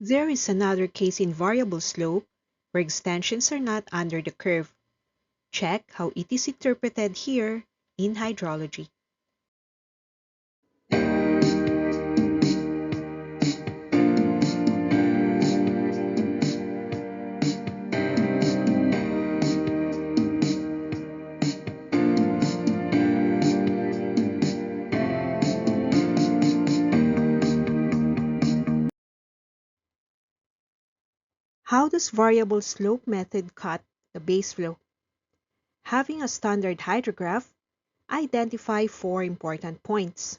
There is another case in variable slope where extensions are not under the curve. Check how it is interpreted here in hydrology. How does variable slope method cut the base flow? Having a standard hydrograph, identify four important points.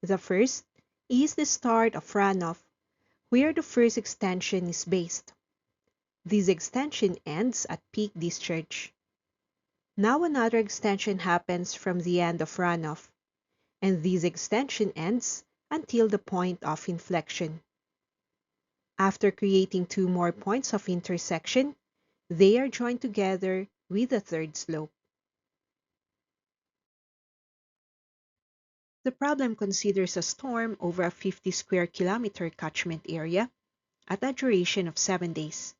The first is the start of runoff, where the first extension is based. This extension ends at peak discharge. Now another extension happens from the end of runoff, and this extension ends until the point of inflection. After creating two more points of intersection, they are joined together with a third slope. The problem considers a storm over a 50 square kilometer catchment area at a duration of 7 days.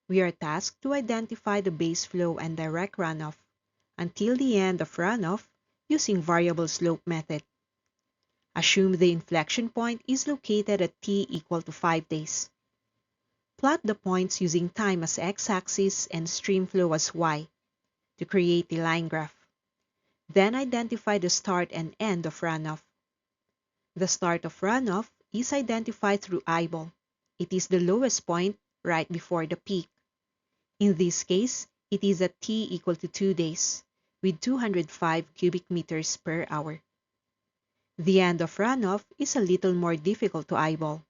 We are tasked to identify the base flow and direct runoff until the end of runoff using variable slope method. Assume the inflection point is located at t equal to 5 days. Plot the points using time as x-axis and stream flow as y to create a line graph. Then identify the start and end of runoff. The start of runoff is identified through eyeball. It is the lowest point right before the peak. In this case, it is at t equal to 2 days, with 205 cubic meters per hour. The end of runoff is a little more difficult to eyeball,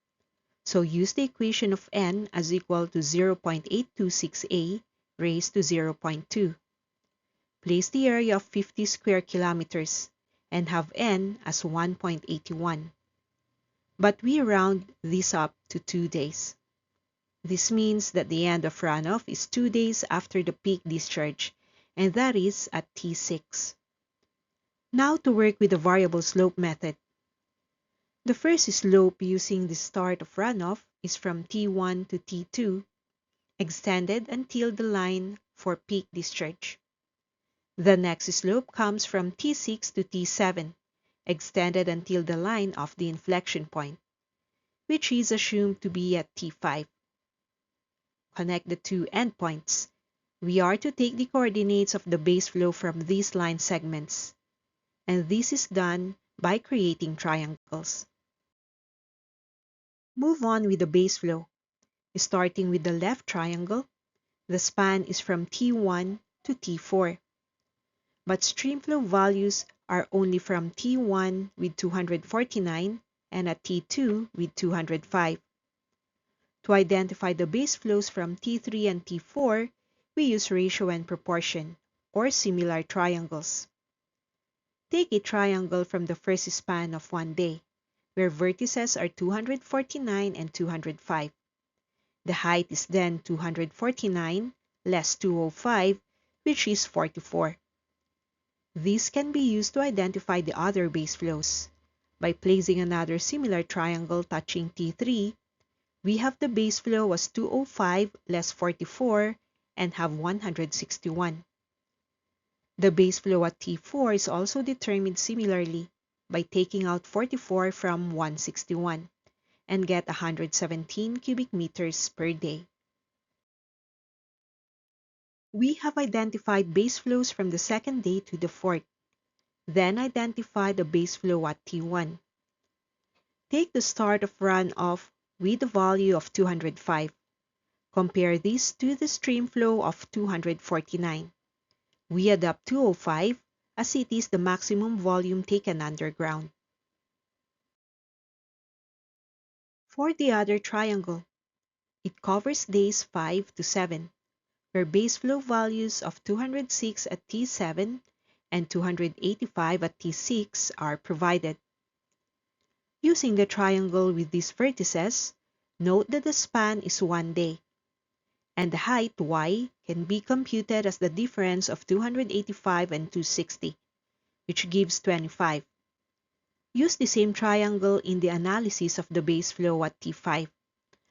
so use the equation of n as equal to 0.826a raised to 0.2. Place the area of 50 square kilometers and have n as 1.81. But we round this up to 2 days. This means that the end of runoff is 2 days after the peak discharge, and that is at T6. Now to work with the variable slope method. The first slope using the start of runoff is from T1 to T2, extended until the line for peak discharge. The next slope comes from T6 to T7, extended until the line of the inflection point, which is assumed to be at T5. Connect the two endpoints. We are to take the coordinates of the base flow from these line segments, and this is done by creating triangles. Move on with the base flow. Starting with the left triangle, the span is from T1 to T4. But streamflow values are only from T1 with 249 and at T2 with 205. To identify the base flows from T3 and T4, we use ratio and proportion, or similar triangles. Take a triangle from the first span of 1 day, where vertices are 249 and 205. The height is then 249 less 205, which is 44. This can be used to identify the other base flows. By placing another similar triangle touching T3, we have the base flow as 205 less 44 and have 161. The base flow at T4 is also determined similarly by taking out 44 from 161 and get 117 cubic meters per day. We have identified base flows from the second day to the fourth. Then identify the base flow at T1. Take the start of runoff with the value of 205. Compare this to the stream flow of 249. We adopt 205 as it is the maximum volume taken underground. For the other triangle, it covers days 5 to 7, where base flow values of 206 at T7 and 285 at T6 are provided. Using the triangle with these vertices, note that the span is 1 day, and the height y can be computed as the difference of 285 and 260, which gives 25. Use the same triangle in the analysis of the base flow at T5.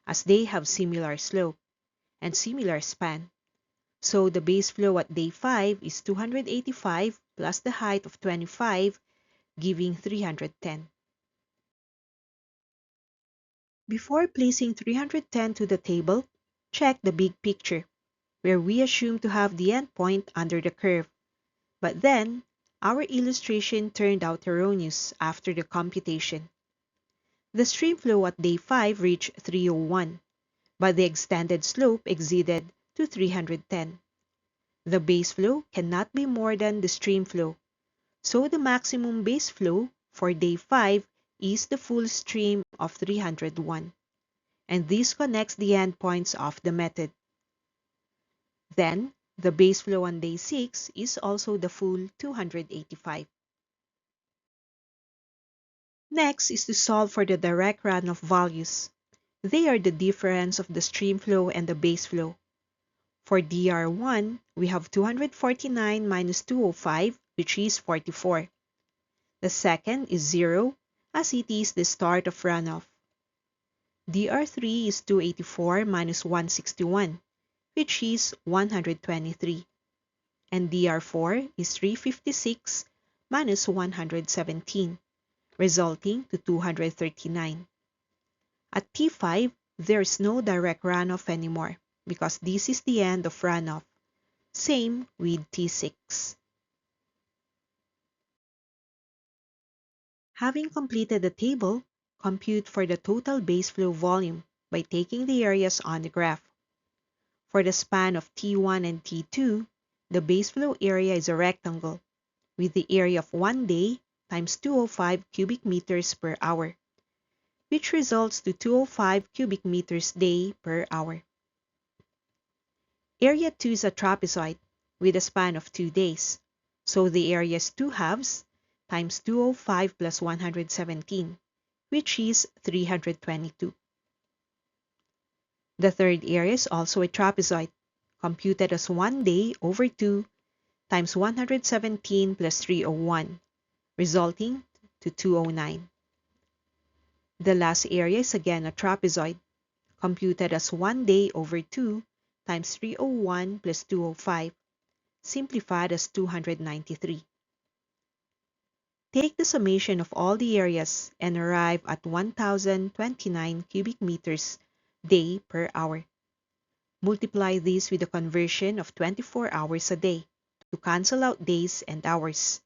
as they have similar slope and similar span. So the base flow at day 5 is 285 plus the height of 25, giving 310. Before placing 310 to the table, check the big picture, where we assume to have the endpoint under the curve. But then, our illustration turned out erroneous after the computation. The stream flow at day 5 reached 301, but the extended slope exceeded to 310. The base flow cannot be more than the stream flow, so the maximum base flow for day 5 is the full stream of 301, and this connects the endpoints of the method. Then, the base flow on day 6 is also the full 285. Next is to solve for the direct runoff values. They are the difference of the stream flow and the base flow. For DR1, we have 249 minus 205, which is 44. The second is 0, as it is the start of runoff. DR3 is 284 minus 161, which is 123. And DR4 is 356 minus 117, resulting to 239. At T5, there is no direct runoff anymore because this is the end of runoff. Same with T6. Having completed the table, compute for the total base flow volume by taking the areas on the graph. For the span of T1 and T2, the base flow area is a rectangle with the area of 1 day times 205 cubic meters per hour, which results to 205 cubic meters day per hour. Area 2 is a trapezoid with a span of 2 days, so the area is 2 halves times 205 plus 117, which is 322. The third area is also a trapezoid, computed as 1 day over 2 times 117 plus 301, resulting to 209. The last area is again a trapezoid, computed as 1 day over 2 times 301 plus 205, simplified as 293. Take the summation of all the areas and arrive at 1,029 cubic meters day per hour. Multiply this with the conversion of 24 hours a day to cancel out days and hours.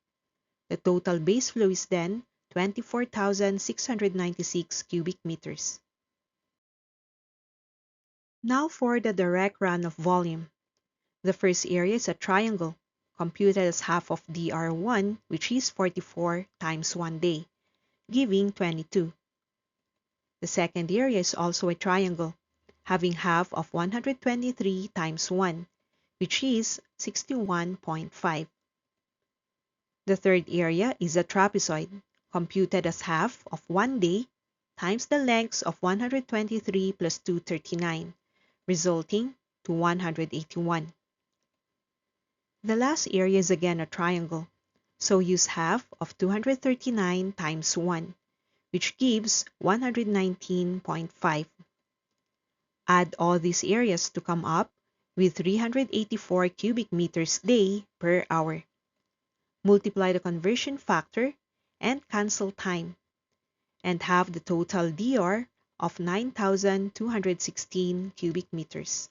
The total base flow is then 24,696 cubic meters. Now for the direct runoff volume. The first area is a triangle, computed as half of DR1, which is 44 times 1 day, giving 22. The second area is also a triangle, having half of 123 times 1, which is 61.5. The third area is a trapezoid, computed as half of 1 day times the lengths of 123 plus 239, resulting to 181. The last area is again a triangle, so use half of 239 times 1, which gives 119.5. Add all these areas to come up with 384 cubic meters day per hour. Multiply the conversion factor and cancel time, and have the total DR of 9,216 cubic meters.